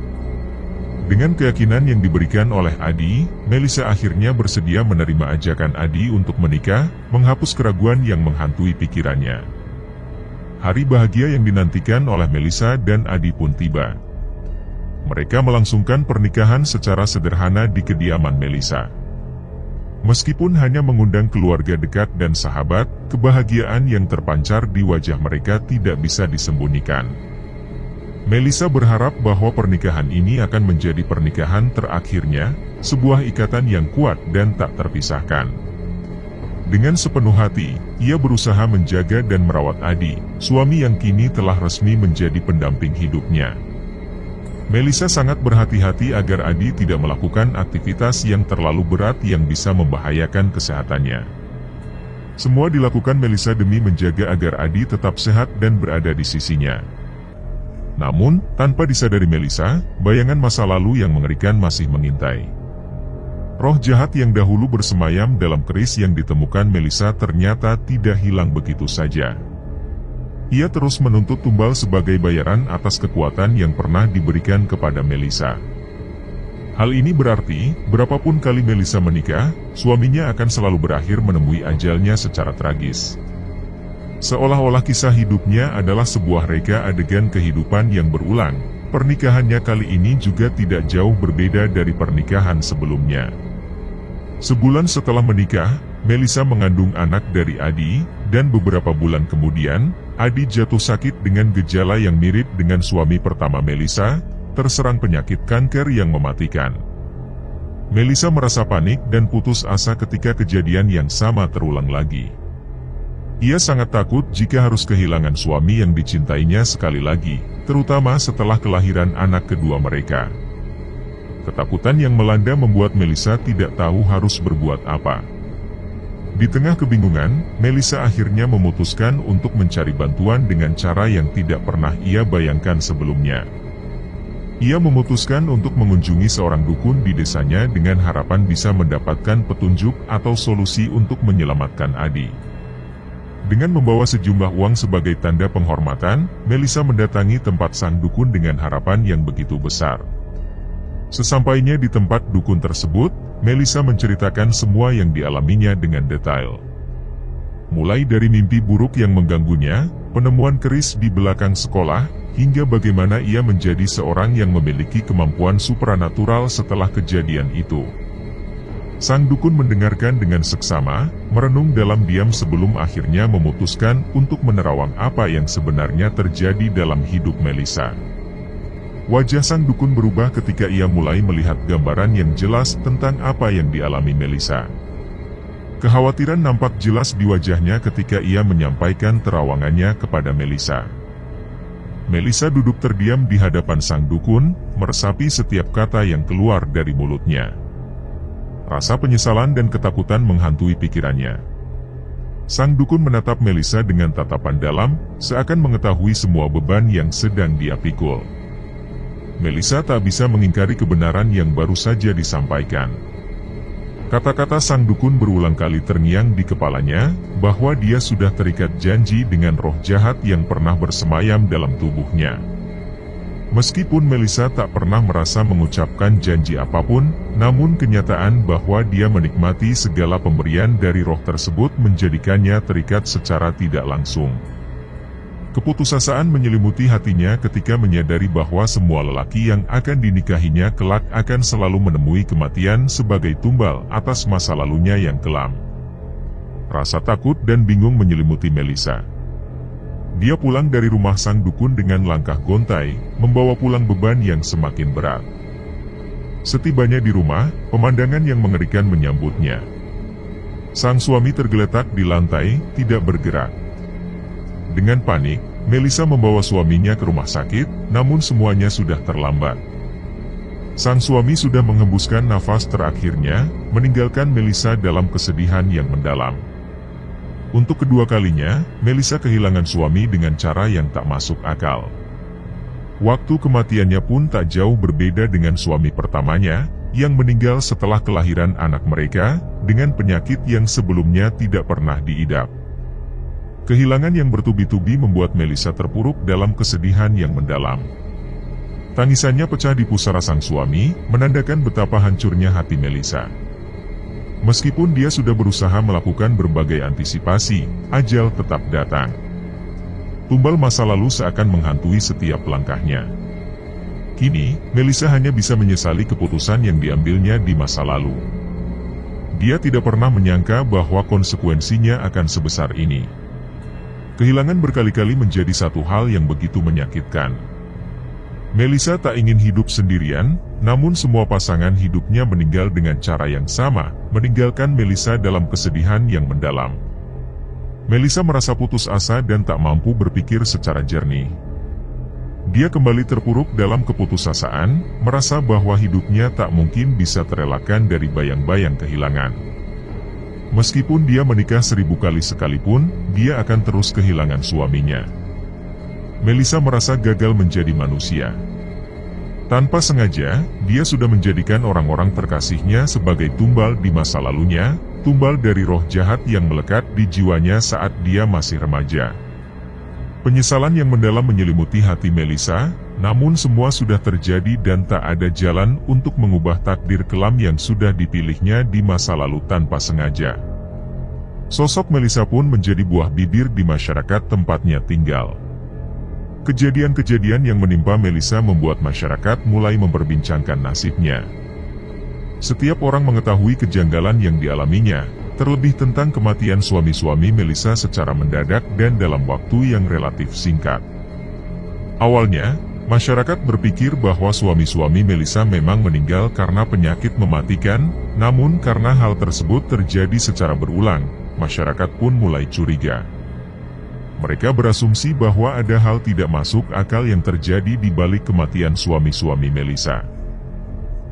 Dengan keyakinan yang diberikan oleh Adi, Melisa akhirnya bersedia menerima ajakan Adi untuk menikah, menghapus keraguan yang menghantui pikirannya. Hari bahagia yang dinantikan oleh Melisa dan Adi pun tiba. Mereka melangsungkan pernikahan secara sederhana di kediaman Melisa. Meskipun hanya mengundang keluarga dekat dan sahabat, kebahagiaan yang terpancar di wajah mereka tidak bisa disembunyikan. Melisa berharap bahwa pernikahan ini akan menjadi pernikahan terakhirnya, sebuah ikatan yang kuat dan tak terpisahkan. Dengan sepenuh hati, ia berusaha menjaga dan merawat Adi, suami yang kini telah resmi menjadi pendamping hidupnya. Melisa sangat berhati-hati agar Adi tidak melakukan aktivitas yang terlalu berat yang bisa membahayakan kesehatannya. Semua dilakukan Melisa demi menjaga agar Adi tetap sehat dan berada di sisinya. Namun, tanpa disadari Melisa, bayangan masa lalu yang mengerikan masih mengintai. Roh jahat yang dahulu bersemayam dalam keris yang ditemukan Melisa ternyata tidak hilang begitu saja. Ia terus menuntut tumbal sebagai bayaran atas kekuatan yang pernah diberikan kepada Melisa. Hal ini berarti, berapapun kali Melisa menikah, suaminya akan selalu berakhir menemui ajalnya secara tragis. Seolah-olah kisah hidupnya adalah sebuah reka adegan kehidupan yang berulang. Pernikahannya kali ini juga tidak jauh berbeda dari pernikahan sebelumnya. Sebulan setelah menikah, Melisa mengandung anak dari Adi, dan beberapa bulan kemudian, Adi jatuh sakit dengan gejala yang mirip dengan suami pertama Melisa, terserang penyakit kanker yang mematikan. Melisa merasa panik dan putus asa ketika kejadian yang sama terulang lagi. Ia sangat takut jika harus kehilangan suami yang dicintainya sekali lagi, terutama setelah kelahiran anak kedua mereka. Ketakutan yang melanda membuat Melisa tidak tahu harus berbuat apa. Di tengah kebingungan, Melisa akhirnya memutuskan untuk mencari bantuan dengan cara yang tidak pernah ia bayangkan sebelumnya. Ia memutuskan untuk mengunjungi seorang dukun di desanya dengan harapan bisa mendapatkan petunjuk atau solusi untuk menyelamatkan Adi. Dengan membawa sejumlah uang sebagai tanda penghormatan, Melisa mendatangi tempat sang dukun dengan harapan yang begitu besar. Sesampainya di tempat dukun tersebut, Melisa menceritakan semua yang dialaminya dengan detail. Mulai dari mimpi buruk yang mengganggunya, penemuan keris di belakang sekolah, hingga bagaimana ia menjadi seorang yang memiliki kemampuan supranatural setelah kejadian itu. Sang dukun mendengarkan dengan seksama, merenung dalam diam sebelum akhirnya memutuskan untuk menerawang apa yang sebenarnya terjadi dalam hidup Melisa. Wajah sang dukun berubah ketika ia mulai melihat gambaran yang jelas tentang apa yang dialami Melisa. Kekhawatiran nampak jelas di wajahnya ketika ia menyampaikan terawangannya kepada Melisa. Melisa duduk terdiam di hadapan sang dukun, meresapi setiap kata yang keluar dari mulutnya. Rasa penyesalan dan ketakutan menghantui pikirannya. Sang dukun menatap Melisa dengan tatapan dalam, seakan mengetahui semua beban yang sedang dia pikul. Melisa tak bisa mengingkari kebenaran yang baru saja disampaikan. Kata-kata sang dukun berulang kali terngiang di kepalanya, bahwa dia sudah terikat janji dengan roh jahat yang pernah bersemayam dalam tubuhnya. Meskipun Melisa tak pernah merasa mengucapkan janji apapun, namun kenyataan bahwa dia menikmati segala pemberian dari roh tersebut menjadikannya terikat secara tidak langsung. Keputusasaan menyelimuti hatinya ketika menyadari bahwa semua lelaki yang akan dinikahinya kelak akan selalu menemui kematian sebagai tumbal atas masa lalunya yang kelam. Rasa takut dan bingung menyelimuti Melisa. Dia pulang dari rumah sang dukun dengan langkah gontai, membawa pulang beban yang semakin berat. Setibanya di rumah, pemandangan yang mengerikan menyambutnya. Sang suami tergeletak di lantai, tidak bergerak. Dengan panik, Melisa membawa suaminya ke rumah sakit, namun semuanya sudah terlambat. Sang suami sudah menghembuskan nafas terakhirnya, meninggalkan Melisa dalam kesedihan yang mendalam. Untuk kedua kalinya, Melisa kehilangan suami dengan cara yang tak masuk akal. Waktu kematiannya pun tak jauh berbeda dengan suami pertamanya, yang meninggal setelah kelahiran anak mereka, dengan penyakit yang sebelumnya tidak pernah diidap. Kehilangan yang bertubi-tubi membuat Melisa terpuruk dalam kesedihan yang mendalam. Tangisannya pecah di pusara sang suami, menandakan betapa hancurnya hati Melisa. Meskipun dia sudah berusaha melakukan berbagai antisipasi, ajal tetap datang. Tumbal masa lalu seakan menghantui setiap langkahnya. Kini, Melisa hanya bisa menyesali keputusan yang diambilnya di masa lalu. Dia tidak pernah menyangka bahwa konsekuensinya akan sebesar ini. Kehilangan berkali-kali menjadi satu hal yang begitu menyakitkan. Melisa tak ingin hidup sendirian, namun semua pasangan hidupnya meninggal dengan cara yang sama, meninggalkan Melisa dalam kesedihan yang mendalam. Melisa merasa putus asa dan tak mampu berpikir secara jernih. Dia kembali terpuruk dalam keputusasaan, merasa bahwa hidupnya tak mungkin bisa terelakkan dari bayang-bayang kehilangan. Meskipun dia menikah 1000 kali sekalipun, dia akan terus kehilangan suaminya. Melisa merasa gagal menjadi manusia. Tanpa sengaja, dia sudah menjadikan orang-orang terkasihnya sebagai tumbal di masa lalunya, tumbal dari roh jahat yang melekat di jiwanya saat dia masih remaja. Penyesalan yang mendalam menyelimuti hati Melisa, namun semua sudah terjadi dan tak ada jalan untuk mengubah takdir kelam yang sudah dipilihnya di masa lalu tanpa sengaja. Sosok Melisa pun menjadi buah bibir di masyarakat tempatnya tinggal. Kejadian-kejadian yang menimpa Melisa membuat masyarakat mulai memperbincangkan nasibnya. Setiap orang mengetahui kejanggalan yang dialaminya, terlebih tentang kematian suami-suami Melisa secara mendadak dan dalam waktu yang relatif singkat. Awalnya, masyarakat berpikir bahwa suami-suami Melisa memang meninggal karena penyakit mematikan, namun karena hal tersebut terjadi secara berulang, masyarakat pun mulai curiga. Mereka berasumsi bahwa ada hal tidak masuk akal yang terjadi di balik kematian suami-suami Melisa.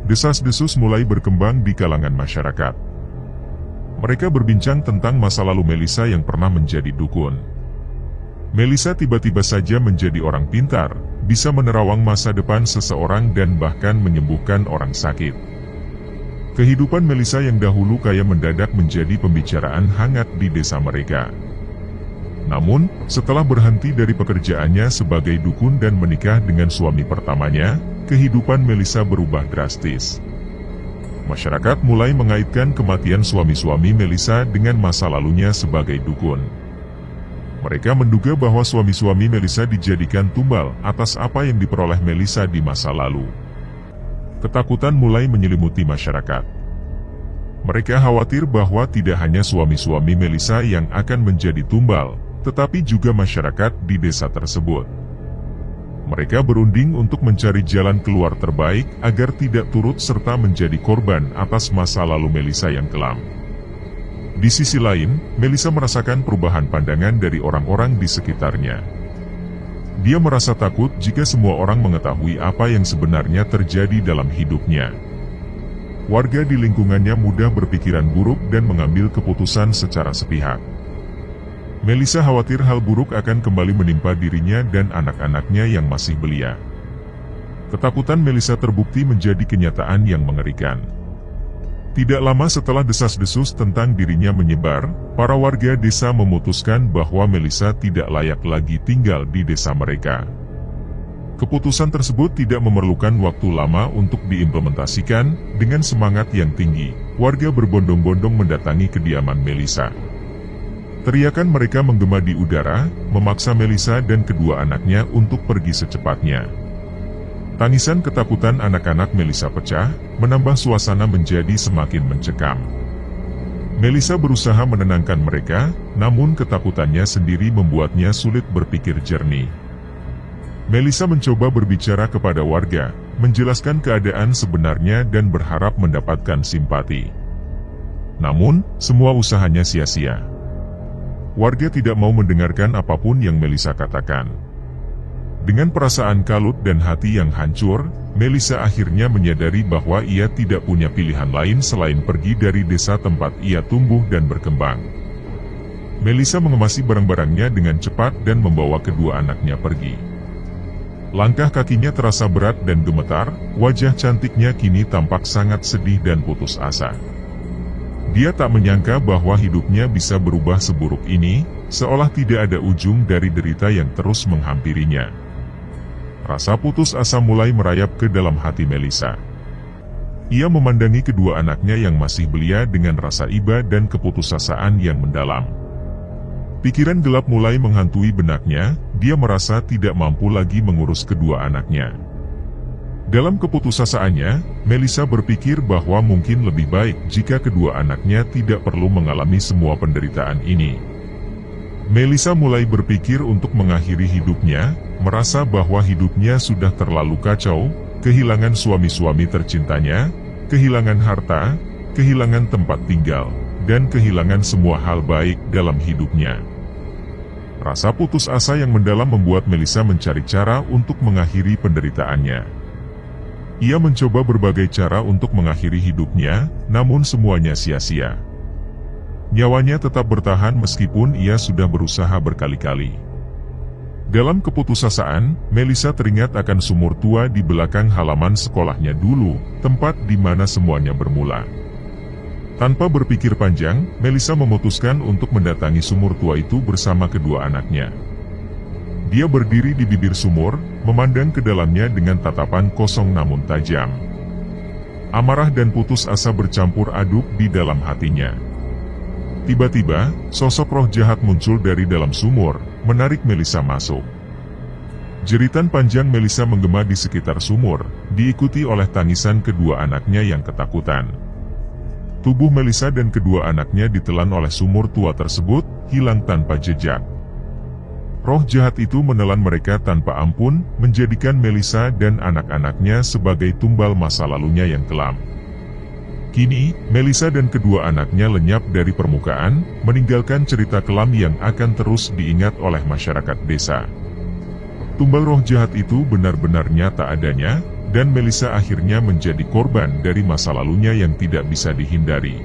Desas-desus mulai berkembang di kalangan masyarakat. Mereka berbincang tentang masa lalu Melisa yang pernah menjadi dukun. Melisa tiba-tiba saja menjadi orang pintar, bisa menerawang masa depan seseorang dan bahkan menyembuhkan orang sakit. Kehidupan Melisa yang dahulu kaya mendadak menjadi pembicaraan hangat di desa mereka. Namun, setelah berhenti dari pekerjaannya sebagai dukun dan menikah dengan suami pertamanya, kehidupan Melisa berubah drastis. Masyarakat mulai mengaitkan kematian suami-suami Melisa dengan masa lalunya sebagai dukun. Mereka menduga bahwa suami-suami Melisa dijadikan tumbal atas apa yang diperoleh Melisa di masa lalu. Ketakutan mulai menyelimuti masyarakat. Mereka khawatir bahwa tidak hanya suami-suami Melisa yang akan menjadi tumbal, tetapi juga masyarakat di desa tersebut. Mereka berunding untuk mencari jalan keluar terbaik agar tidak turut serta menjadi korban atas masa lalu Melisa yang kelam. Di sisi lain, Melisa merasakan perubahan pandangan dari orang-orang di sekitarnya. Dia merasa takut jika semua orang mengetahui apa yang sebenarnya terjadi dalam hidupnya. Warga di lingkungannya mudah berpikiran buruk dan mengambil keputusan secara sepihak. Melisa khawatir hal buruk akan kembali menimpa dirinya dan anak-anaknya yang masih belia. Ketakutan Melisa terbukti menjadi kenyataan yang mengerikan. Tidak lama setelah desas-desus tentang dirinya menyebar, para warga desa memutuskan bahwa Melisa tidak layak lagi tinggal di desa mereka. Keputusan tersebut tidak memerlukan waktu lama untuk diimplementasikan. Dengan semangat yang tinggi, warga berbondong-bondong mendatangi kediaman Melisa. Teriakan mereka menggema di udara, memaksa Melisa dan kedua anaknya untuk pergi secepatnya. Tangisan ketakutan anak-anak Melisa pecah, menambah suasana menjadi semakin mencekam. Melisa berusaha menenangkan mereka, namun ketakutannya sendiri membuatnya sulit berpikir jernih. Melisa mencoba berbicara kepada warga, menjelaskan keadaan sebenarnya dan berharap mendapatkan simpati. Namun, semua usahanya sia-sia. Warga tidak mau mendengarkan apapun yang Melisa katakan. Dengan perasaan kalut dan hati yang hancur, Melisa akhirnya menyadari bahwa ia tidak punya pilihan lain selain pergi dari desa tempat ia tumbuh dan berkembang. Melisa mengemasi barang-barangnya dengan cepat dan membawa kedua anaknya pergi. Langkah kakinya terasa berat dan gemetar, wajah cantiknya kini tampak sangat sedih dan putus asa. Dia tak menyangka bahwa hidupnya bisa berubah seburuk ini, seolah tidak ada ujung dari derita yang terus menghampirinya. Rasa putus asa mulai merayap ke dalam hati Melisa. Ia memandangi kedua anaknya yang masih belia dengan rasa iba dan keputusasaan yang mendalam. Pikiran gelap mulai menghantui benaknya, dia merasa tidak mampu lagi mengurus kedua anaknya. Dalam keputusasaannya, Melisa berpikir bahwa mungkin lebih baik jika kedua anaknya tidak perlu mengalami semua penderitaan ini. Melisa mulai berpikir untuk mengakhiri hidupnya, merasa bahwa hidupnya sudah terlalu kacau, kehilangan suami-suami tercintanya, kehilangan harta, kehilangan tempat tinggal, dan kehilangan semua hal baik dalam hidupnya. Rasa putus asa yang mendalam membuat Melisa mencari cara untuk mengakhiri penderitaannya. Ia mencoba berbagai cara untuk mengakhiri hidupnya, namun semuanya sia-sia. Nyawanya tetap bertahan meskipun ia sudah berusaha berkali-kali. Dalam keputusasaan, Melisa teringat akan sumur tua di belakang halaman sekolahnya dulu, tempat di mana semuanya bermula. Tanpa berpikir panjang, Melisa memutuskan untuk mendatangi sumur tua itu bersama kedua anaknya. Dia berdiri di bibir sumur, memandang ke dalamnya dengan tatapan kosong namun tajam. Amarah dan putus asa bercampur aduk di dalam hatinya. Tiba-tiba, sosok roh jahat muncul dari dalam sumur, menarik Melisa masuk. Jeritan panjang Melisa menggema di sekitar sumur, diikuti oleh tangisan kedua anaknya yang ketakutan. Tubuh Melisa dan kedua anaknya ditelan oleh sumur tua tersebut, hilang tanpa jejak. Roh jahat itu menelan mereka tanpa ampun, menjadikan Melisa dan anak-anaknya sebagai tumbal masa lalunya yang kelam. Kini, Melisa dan kedua anaknya lenyap dari permukaan, meninggalkan cerita kelam yang akan terus diingat oleh masyarakat desa. Tumbal roh jahat itu benar-benar nyata adanya, dan Melisa akhirnya menjadi korban dari masa lalunya yang tidak bisa dihindari.